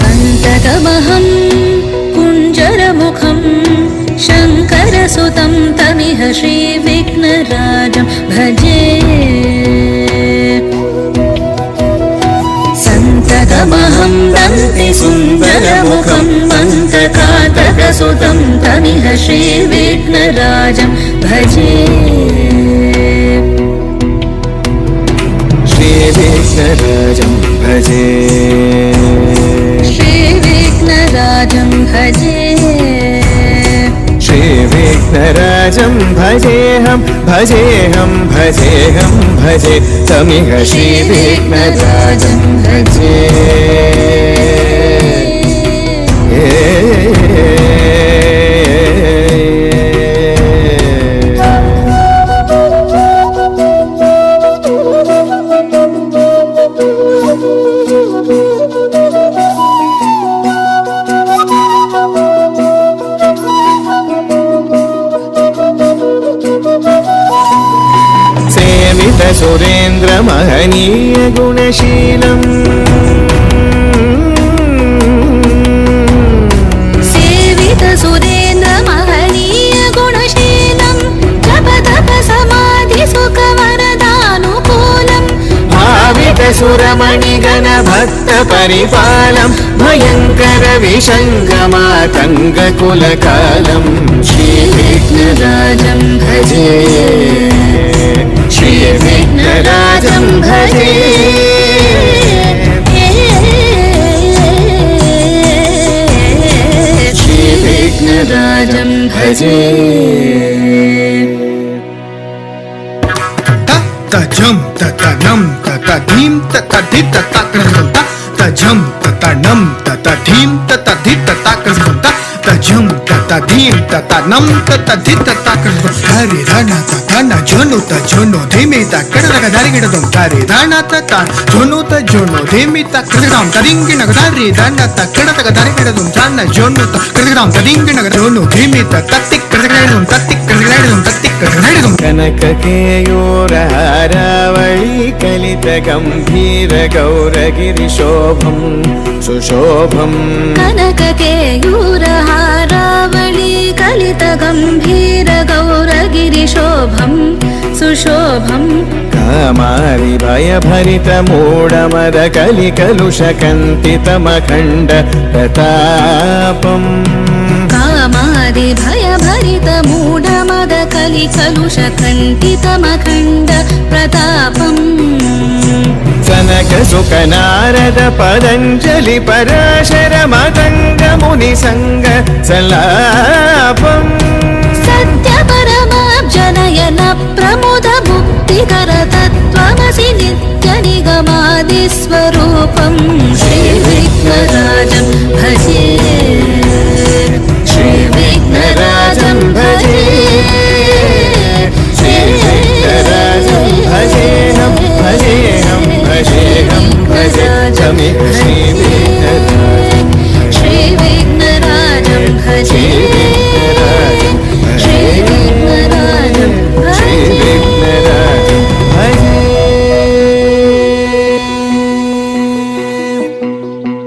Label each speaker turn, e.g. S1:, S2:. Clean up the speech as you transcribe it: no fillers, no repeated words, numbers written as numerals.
S1: सन्ततमहं कुञ्जरमुखं शङ्करसुतं तमिह श्रीविघ्नराजं भजे सन्ततमहं दन्तिसुन्दरमुखं मन्तकातकसुतं तमिह श्रीविघ्नराजं भजे
S2: श्रीविघ्नराजं भजे
S1: श्रीविघ्नराजं भजे
S2: श्रीविघ्नराजं भजेऽहं भजेऽहं भजेऽहं भजे तमिह श्रीविघ्नराजं भजे सुरेन्द्र महनीय गुणशीलम्
S1: सेवित सुरेन्द्र महनीय गुणशीलं जप तप समाधि सुख वरदानुकूलम्
S2: भावित सुरमणिगण भक्त परिपालं भयंकर विशङ्गमातङ्ग कुलकालम्
S1: श्रीविघ्नराजं भजे
S2: श्रीविघ्नराजं भजे
S1: श्रीविघ्नराजं भजे
S3: तजं ततनं ततधीं ततधि तताकृतं तजं ततनं ततधीं ततधि तताकृतं तजं ततधीं ततनं ततधि तताकृतं हरे राणा ततन जोनो तजोनो धीमे तकड़दग दरिगिडदं हरे राणा ततन जोनो तजोनो धीमे तकड़दं तरिंगिनग हरे राणा तकड़दग दरिगिडदं राणा जोनो तकड़दं तरिंगिनग जोनो धीमे तत्तिकड़दगडदं तत्तिकड़दगडदं तत्तिकड़दगडदं
S2: कनक केयूर हारावळी कलित गंभीर गौरगिरिशोभं सुशोभं
S1: कनक केयूर हारावळी कलित गंभीर गौरगिरिशोभं सुशोभं
S2: कामारि भयभरित मूढमद कलिकलुष कन्तितमखण्ड प्रतापम् कामारि
S1: भयभरित मूढमद कलिकलुष कण्ठितमखण्ड प्रतापम्
S2: सनक सुख नारद पतञ्जलि पराशर मतंग मुनि संग सलापम्
S1: सत्य परमाब्जनयन प्रमुद मुक्तिकर तत्त्वमसि नित्य निगमादि स्वरूपम् श्रीविघ्नराजं भजे श्रीविघ्नराजं भजे श्रीविघ्नराजं भजेऽहं भजेऽहं भजेऽहं भजे